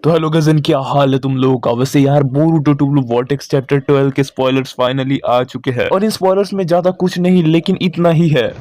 तो हेलो गजन, क्या हाल है तुम लोगों का। वैसे यार Boruto two blue vortex chapter 12 के स्पॉयलर्स फाइनली आ चुके हैं और इन स्पॉयलर्स में ज्यादा कुछ नहीं लेकिन इतना ही है।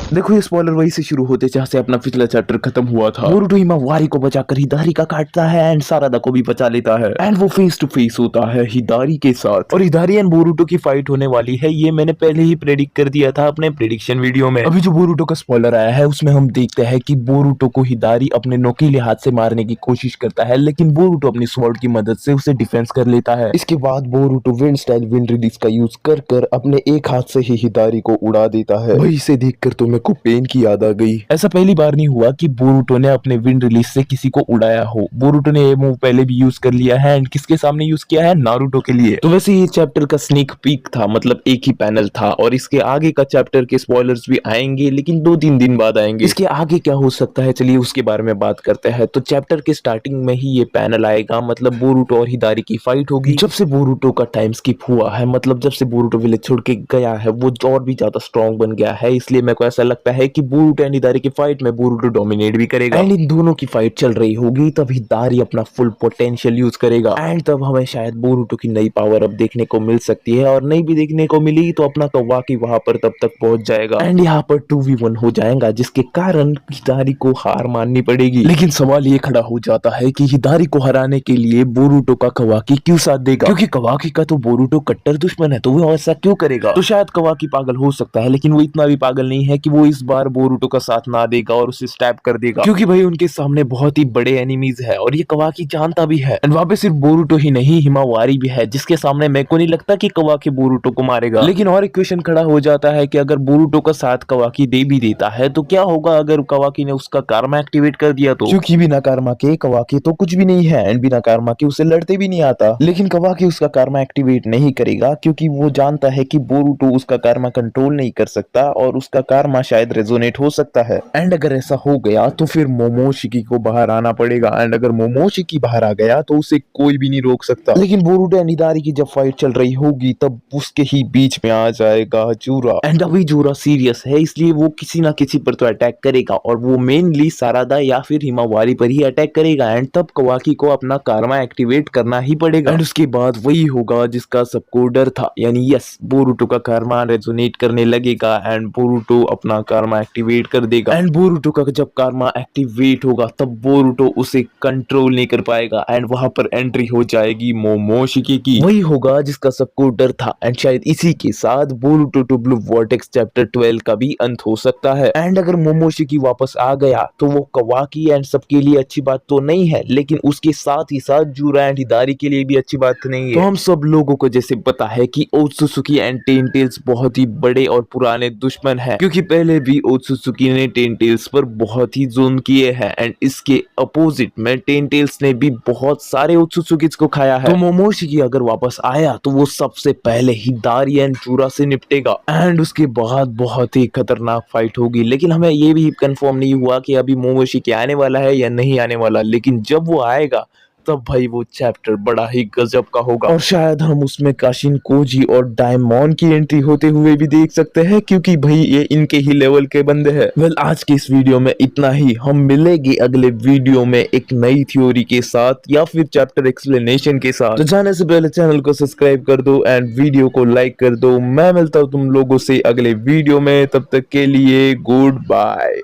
देखो ये स्पॉइलर वही से शुरू होते जहां से अपना पिछला चैप्टर खत्म हुआ था। बोरुटो हिमावारी को बचाकर हिदारी का काटता है एंड सारादा को भी बचा लेता है एंड वो फेस टू फेस होता है हिदारी के साथ और हिदारी एंड बोरुटो की फाइट होने वाली है। ये मैंने पहले ही प्रेडिक्ट कर दिया था अपने प्रेडिक्शन वीडियो में। अभी जो बोरुटो का स्पॉइलर आया है उसमें हम देखते हैं कि बोरुटो को हिदारी अपने नोकीले हाथ से मारने की कोशिश करता है लेकिन बोरुटो अपनी स्वॉर्ड की मदद से उसे डिफेंस कर लेता है। इसके बाद Boruto wind style wind release का यूज कर अपने एक हाथ से ही हिदारी को उड़ा देता है। वही से देखकर तो मेरे को पेन की याद आ गई। ऐसा पहली बार नहीं हुआ कि बोरुटो ने अपने विंड रिलीज से किसी को उड़ाया हो। बोरुटो ने ये मूव पहले भी यूज कर लिया है एंड किसके सामने यूज किया है, नारुतो के लिए। तो वैसे ये चैप्टर का स्नीक पीक था, मतलब एक ही पैनल था और इसके आगे का चैप्टर के स्पॉयलर्स भी आएंगे लेकिन 2-3 दिन बाद आएंगे। इसके आगे क्या हो सकता है चलिए उसके बारे में बात करते हैं। तो चैप्टर के स्टार्टिंग में ही ये पैनल आएगा, मतलब बोरुटो और हिदारी की फाइट होगी। जब से बोरुटो का टाइम स्किप हुआ है, मतलब जब से बोरुटो विलेज छोड़ के गया है, वो और भी ज्यादा स्ट्रॉन्ग बन गया है। इसलिए मेरे को ऐसा लगता है कि बोरुटो एंड हिदारी की फाइट में बोरुटो डोमिनेट भी करेगा एंड इन दोनों की फाइट चल रही होगी तब हिदारी अपना फुल पोटेंशियल यूज करेगा एंड तब हमें शायद बोरुटो की नई पावर अब देखने को मिल सकती है और नहीं भी देखने को मिली तो अपना कवाकी वहां पर तब तक पहुंच जाएगा एंड यहाँ पर 2v1 हो जाएगा जिसके कारण हिदारी को हार माननी पड़ेगी। लेकिन सवाल ये खड़ा हो जाता है कि हिदारी को हराने के लिए बोरुटो का कवाकी क्यों साथ देगा, क्योंकि कवाकी का तो बोरुटो कट्टर दुश्मन है तो वो ऐसा क्यों करेगा। तो शायद कवाकी पागल हो सकता है लेकिन वो इतना भी पागल नहीं है कि वो इस बार बोरुटो का साथ ना देगा और उसे स्टैप कर देगा, क्योंकि भाई उनके सामने बहुत ही बड़े एनिमीज है और ये कवाकी जानता भी है एंड वहाँ पे सिर्फ बोरुटो ही नहीं हिमावारी भी है जिसके सामने मेरे को नहीं लगता कि कवाकी बोरुटो को मारेगा। लेकिन और एक क्वेश्चन खड़ा हो जाता है कि अगर बोरुटो का साथ कवाकी दे भी देता है तो क्या होगा अगर कवाकी ने उसका कारमा एक्टिवेट कर दिया तो, क्योंकि बिना कारमा के कवाकी तो कुछ भी नहीं है एंड बिना कारमा के उसे लड़ते भी नहीं आता। लेकिन कवाकी उसका कारमा एक्टिवेट नहीं करेगा क्योंकि वो जानता है कि बोरुटो उसका कारमा कंट्रोल नहीं कर सकता और उसका कारमा शायद रेजोनेट हो सकता है एंड अगर ऐसा हो गया तो फिर मोमोशिकी को बाहर आना पड़ेगा एंड अगर मोमोशिकी बाहर आ गया तो उसे कोई भी नहीं रोक सकता। लेकिन बोरुटो एंड हिदारी की जब फाइट चल रही होगी तब उसके ही बीच में आ जाएगा जूरा एंड अभी जूरा सीरियस है इसलिए वो किसी ना किसी पर तो अटैक करेगा और वो मेनली सारादा या फिर हिमावारी पर ही अटैक करेगा एंड तब कवाकी को अपना कारमा एक्टिवेट करना ही पड़ेगा एंड उसके बाद वही होगा जिसका सबको डर था, यानी यस बोरुटो का कारमा रेजोनेट करने लगेगा एंड बोरुटो अपना कारमा एक्टिवेट कर देगा एंड बोरुटो का जब कारमा एक्टिवेट होगा तब बोरुटो उसे कंट्रोल नहीं कर पाएगा एंड वहां पर एंट्री हो जाएगी मोमोशिकी की। वही होगा जिसका सबको डर था एंड शायद इसी के साथ Boruto two blue vortex chapter 12 का भी अंत हो सकता है एंड अगर मोमोशिकी वापस आ गया तो वो कवाकी एंड सबके लिए अच्छी बात तो नहीं है लेकिन उसके साथ ही साथ जूरा एंड हिदारी के लिए भी अच्छी बात नहीं है। तो हम सब लोगों को जैसे पता है कि ओत्सुसुकी एंड टेन टेल्स बहुत ही बड़े और पुराने दुश्मन है, क्योंकि पहले भी ओत्सुसुकी ने टेन टेल्स पर बहुत ही जुल्म किए हैं एंड इसके अपोजिट में टेन टेल्स ने भी बहुत सारे ओत्सुसुकीज को खाया है। तो मोमोशिकी अगर वापस आया तो वो सबसे पहले हिदारी एंड जूरा से निपटेगा एंड उसके बाद बहुत ही खतरनाक फाइट होगी। लेकिन हमें ये भी कंफर्म नहीं हुआ कि अभी मोमोशिकी आने वाला है या नहीं आने वाला, लेकिन जब वो आएगा तब भाई वो चैप्टर बड़ा ही गजब का होगा और शायद हम उसमें काशिन कोजी और डायमॉन की एंट्री होते हुए भी देख सकते हैं, क्योंकि भाई ये इनके ही लेवल के बंदे हैं। वेल आज के इस वीडियो में इतना ही, हम मिलेंगे अगले वीडियो में एक नई थ्योरी के साथ या फिर चैप्टर एक्सप्लेनेशन के साथ। तो जाने से पहले चैनल को सब्सक्राइब कर दो एंड वीडियो को लाइक कर दो। मैं मिलता हूँ तुम लोगों से अगले वीडियो में, तब तक के लिए गुड बाय।